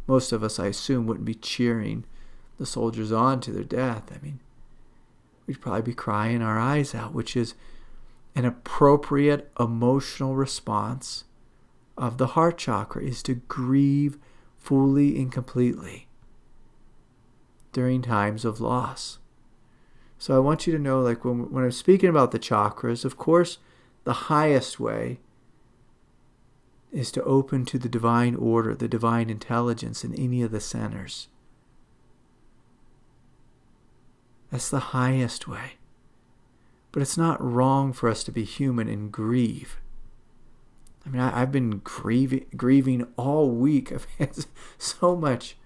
most of us, I assume, wouldn't be cheering the soldiers on to their death. I mean, we'd probably be crying our eyes out, which is an appropriate emotional response of the heart chakra, is to grieve fully and completely during times of loss. So I want you to know, like when I'm speaking about the chakras, of course, the highest way is to open to the divine order, the divine intelligence in any of the centers. That's the highest way. But it's not wrong for us to be human and grieve. I mean, I've been grieving all week. I've had so much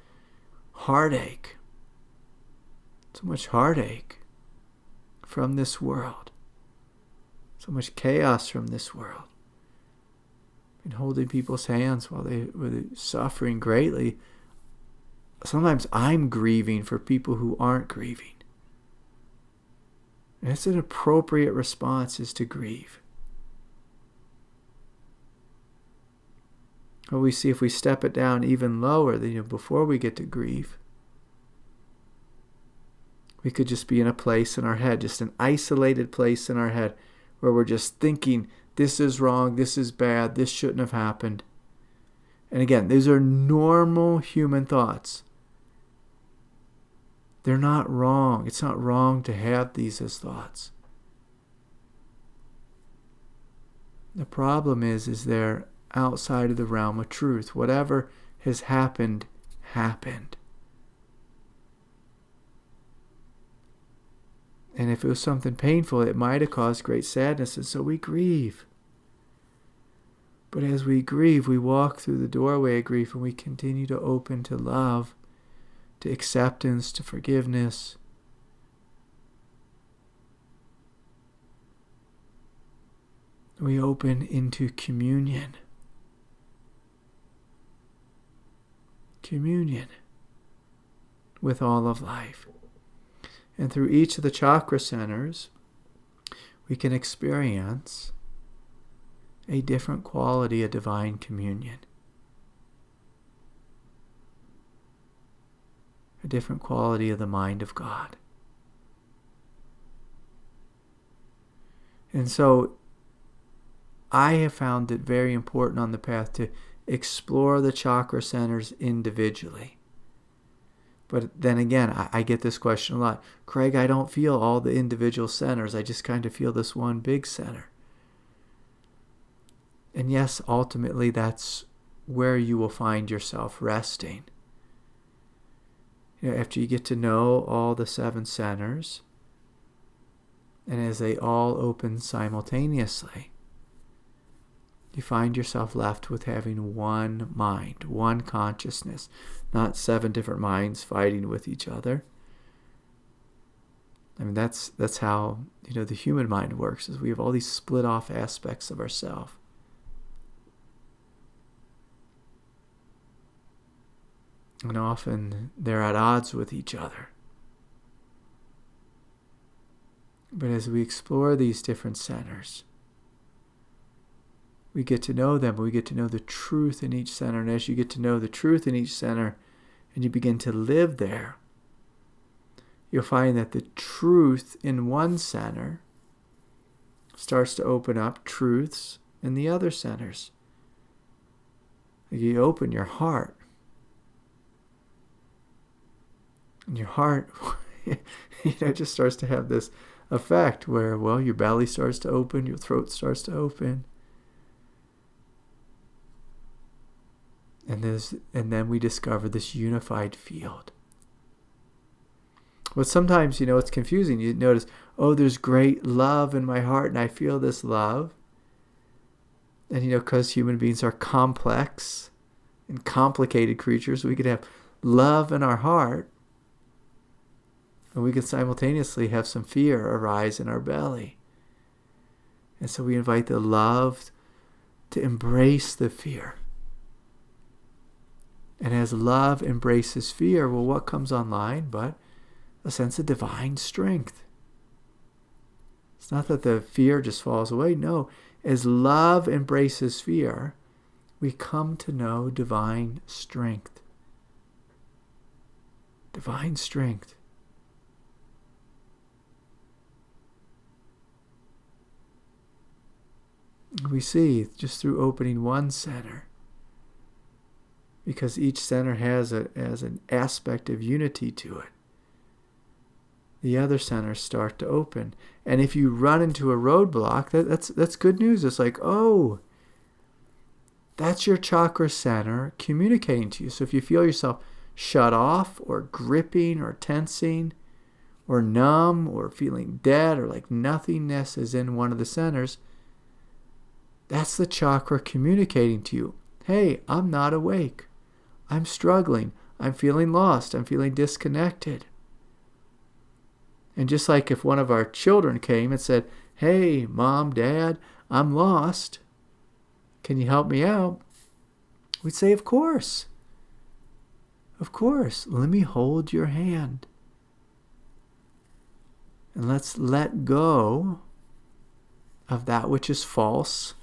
heartache. So much heartache from this world. so much chaos from this world. And holding people's hands while they were suffering greatly. Sometimes I'm grieving for people who aren't grieving. And it's an appropriate response is to grieve. But we see if we step it down even lower, before we get to grieve, we could just be in a place in our head, just an isolated place in our head where we're just thinking, this is wrong, this is bad, this shouldn't have happened. And again, these are normal human thoughts. They're not wrong. It's not wrong to have these as thoughts. The problem is they're outside of the realm of truth. Whatever has happened, happened. And if it was something painful, it might have caused great sadness, and so we grieve. But as we grieve, we walk through the doorway of grief and we continue to open to love, to acceptance, to forgiveness. We open into communion. Communion with all of life. And through each of the chakra centers, we can experience a different quality of divine communion. A different quality of the mind of God. And so I have found it very important on the path to explore the chakra centers individually. But then again, I get this question a lot. Craig, I don't feel all the individual centers. I just kind of feel this one big center. And yes, ultimately that's where you will find yourself resting. After you get to know all the 7 centers, and as they all open simultaneously, you find yourself left with having one mind, one consciousness, not 7 different minds fighting with each other. I mean, that's how the human mind works, is we have all these split off aspects of ourselves. And often they're at odds with each other. But as we explore these different centers, we get to know them. We get to know the truth in each center. And as you get to know the truth in each center and you begin to live there, you'll find that the truth in one center starts to open up truths in the other centers. You open your heart. And your heart just starts to have this effect where, your belly starts to open, your throat starts to open. And then we discover this unified field. But sometimes, it's confusing. You notice, there's great love in my heart, and I feel this love. And, because human beings are complex and complicated creatures, we could have love in our heart, and we could simultaneously have some fear arise in our belly. And so we invite the love to embrace the fear. And as love embraces fear, what comes online but a sense of divine strength? It's not that the fear just falls away. No, as love embraces fear, we come to know divine strength. Divine strength. We see just through opening one center, because each center has an aspect of unity to it, the other centers start to open. And if you run into a roadblock, that's good news. It's like, that's your chakra center communicating to you. So if you feel yourself shut off or gripping or tensing or numb or feeling dead or like nothingness is in one of the centers, that's the chakra communicating to you. Hey, I'm not awake. I'm struggling. I'm feeling lost. I'm feeling disconnected. And just like if one of our children came and said, hey, Mom, Dad, I'm lost. Can you help me out? We'd say, of course. Of course. Let me hold your hand. And let's let go of that which is false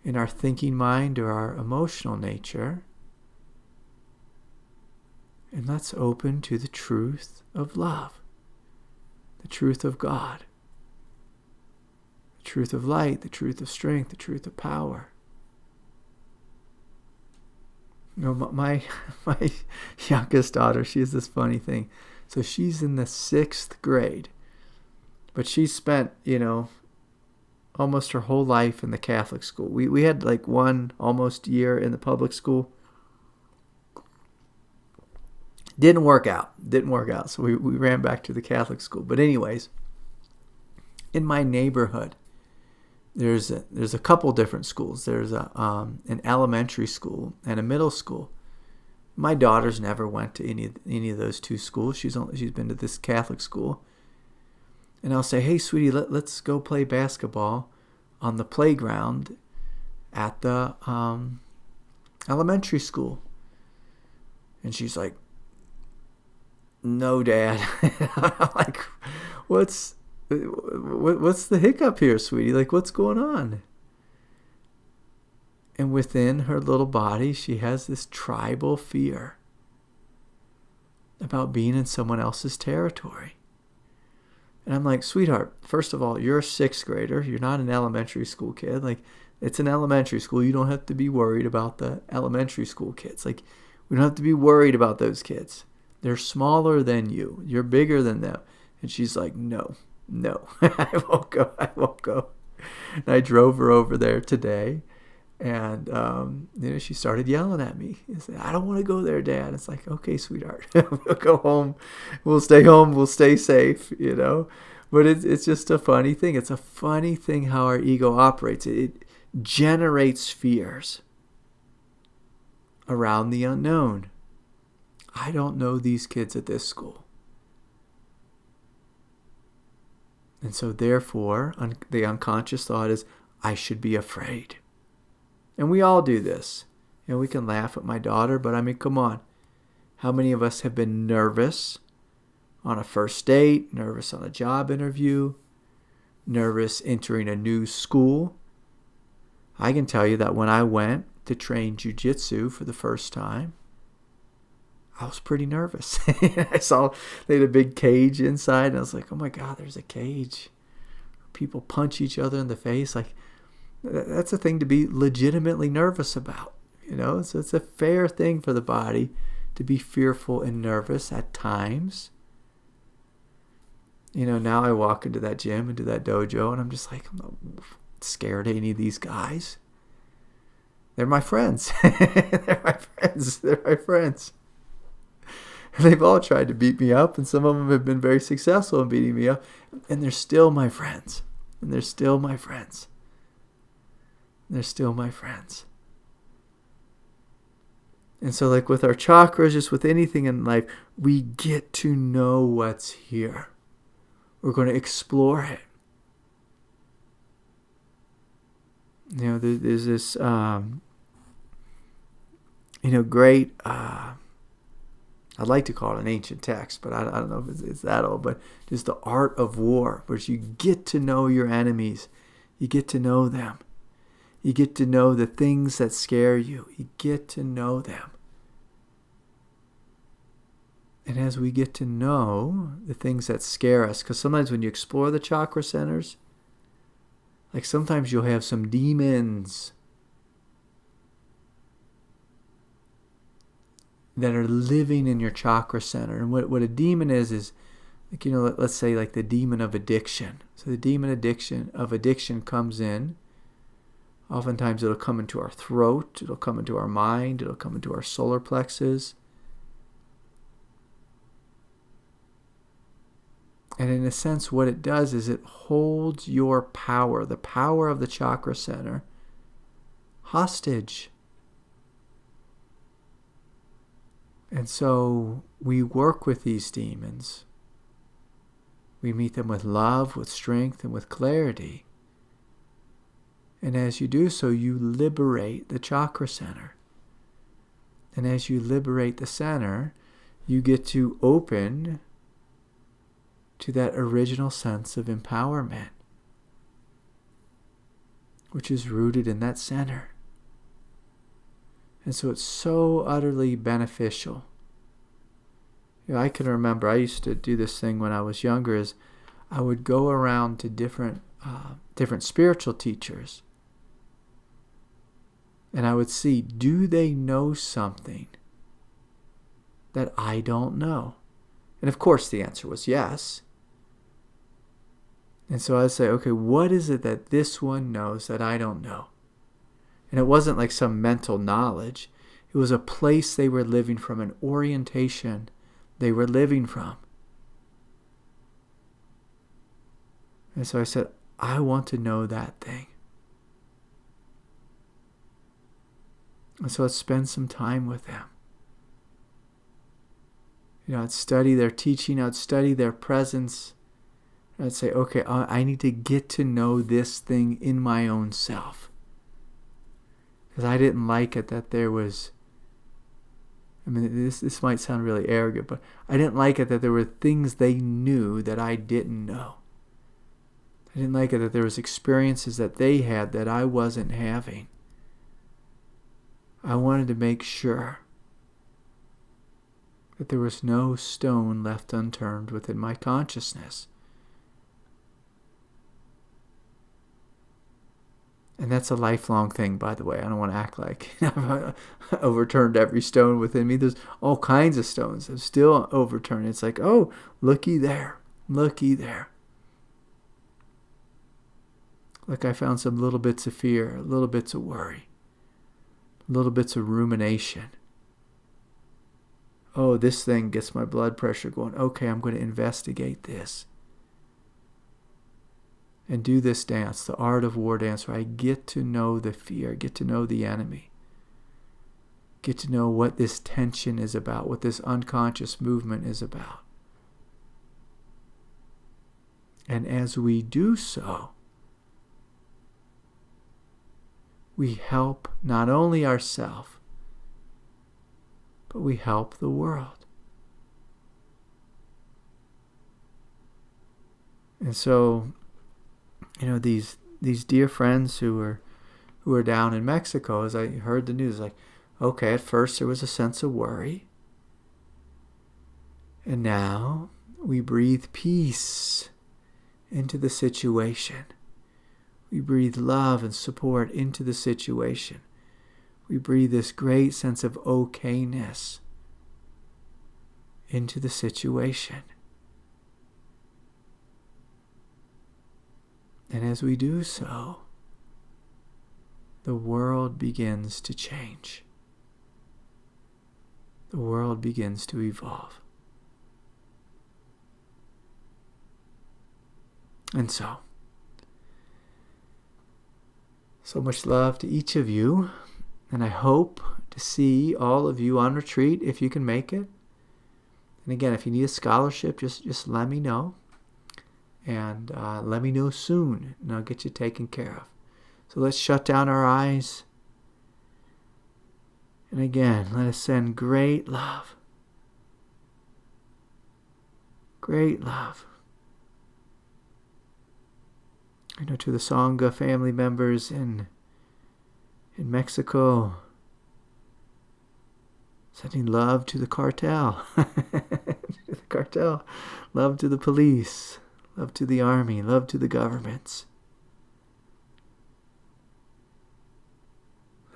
in our thinking mind or our emotional nature. And let's open to the truth of love, the truth of God, the truth of light, the truth of strength, the truth of power. You know, my youngest daughter, she has this funny thing. So she's in the 6th grade, but she spent, almost her whole life in the Catholic school. We had like one almost year in the public school. Didn't work out. So we ran back to the Catholic school. But anyways, in my neighborhood, there's a couple different schools. There's an elementary school and a middle school. My daughter's never went to any of those two schools. She's been to this Catholic school. And I'll say, hey, sweetie, let's go play basketball on the playground at the elementary school. And she's like, no, Dad. I'm like, what's the hiccup here, sweetie? Like, what's going on? And within her little body, she has this tribal fear about being in someone else's territory. And I'm like, sweetheart, first of all, you're a 6th grader. You're not an elementary school kid. Like, it's an elementary school. You don't have to be worried about the elementary school kids. Like, we don't have to be worried about those kids. They're smaller than you. You're bigger than them. And she's like, no, I won't go. And I drove her over there today. And, she started yelling at me. She said, I don't want to go there, Dad. It's like, okay, sweetheart, we'll go home. We'll stay home. We'll stay safe, But it's just a funny thing. It's a funny thing how our ego operates. It generates fears around the unknown. I don't know these kids at this school. And so therefore, the unconscious thought is, I should be afraid. And we all do this. We can laugh at my daughter, but I mean, come on. How many of us have been nervous on a first date, nervous on a job interview, nervous entering a new school? I can tell you that when I went to train jiu-jitsu for the first time, I was pretty nervous. I saw they had a big cage inside, and I was like, oh my God, there's a cage. People punch each other in the face. Like, that's a thing to be legitimately nervous about, So it's a fair thing for the body to be fearful and nervous at times. Now I walk into that gym, into that dojo, and I'm just like, I'm not scared of any of these guys. They're my friends. They're my friends. And they've all tried to beat me up, and some of them have been very successful in beating me up, and they're still my friends. They're still my friends. And so like with our chakras, just with anything in life, we get to know what's here. We're going to explore it. There's this, great, I'd like to call it an ancient text, but I don't know if it's that old, but just the art of war, where you get to know your enemies. You get to know them. You get to know the things that scare you. You get to know them. And as we get to know the things that scare us, because sometimes when you explore the chakra centers, like sometimes you'll have some demons that are living in your chakra center. And what a demon is like, let's say like the demon of addiction. So the demon of addiction comes in. Oftentimes it'll come into our throat, it'll come into our mind, it'll come into our solar plexus. And in a sense, what it does is it holds your power, the power of the chakra center, hostage. And so we work with these demons. We meet them with love, with strength, and with clarity. And as you do so, you liberate the chakra center. And as you liberate the center, you get to open to that original sense of empowerment, which is rooted in that center. And so it's so utterly beneficial. I can remember I used to do this thing when I was younger, is I would go around to different spiritual teachers, and I would see, do they know something that I don't know? And of course the answer was yes. And so I'd say, okay, what is it that this one knows that I don't know? And it wasn't like some mental knowledge. It was a place they were living from, an orientation they were living from. And so I said, I want to know that thing. And so I'd spend some time with them. I'd study their teaching, I'd study their presence. I'd say, okay, I need to get to know this thing in my own self. Because I didn't like it that there was, this might sound really arrogant, but I didn't like it that there were things they knew that I didn't know. I didn't like it that there was experiences that they had that I wasn't having. I wanted to make sure that there was no stone left unturned within my consciousness. And that's a lifelong thing, by the way. I don't want to act like I've overturned every stone within me. There's all kinds of stones that still overturned. It's like, oh, looky there. Looky there. Like I found some little bits of fear, little bits of worry, little bits of rumination. Oh, this thing gets my blood pressure going. Okay, I'm going to investigate this. And do this dance, the art of war dance, where I get to know the fear, get to know the enemy, get to know what this tension is about, what this unconscious movement is about. And as we do so, we help not only ourselves, but we help the world. And so, these dear friends who were down in Mexico, as I heard the news, like, okay, at first there was a sense of worry, and now we breathe peace into the situation. We breathe love and support into the situation. We breathe this great sense of okayness into the situation. And as we do so, the world begins to change. The world begins to evolve. And so much love to each of you. And I hope to see all of you on retreat if you can make it. And again, if you need a scholarship, just let me know. And let me know soon, and I'll get you taken care of. So let's shut down our eyes. And again, let us send great love. Great love. To the Sangha family members in Mexico. Sending love to the cartel. Love to the police. Love to the army, love to the governments.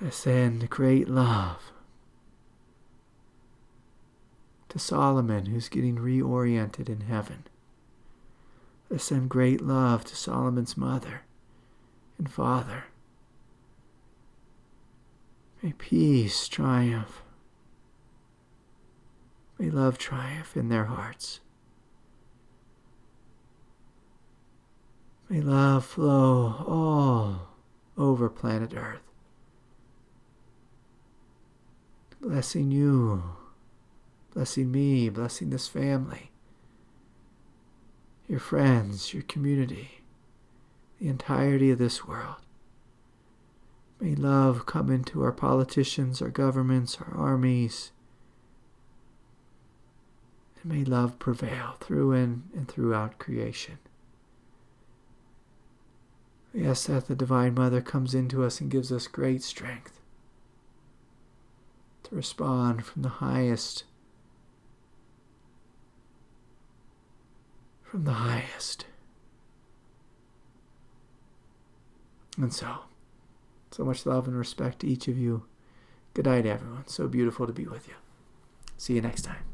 I send great love to Solomon, who's getting reoriented in heaven. I send great love to Solomon's mother and father. May peace triumph. May love triumph in their hearts. May love flow all over planet Earth. Blessing you, blessing me, blessing this family. your friends, your community, the entirety of this world. May love come into our politicians, our governments, our armies. And may love prevail through and throughout creation. We ask that the Divine Mother comes into us and gives us great strength to respond from the highest. From the highest. And so much love and respect to each of you. Good night, everyone. So beautiful to be with you. See you next time.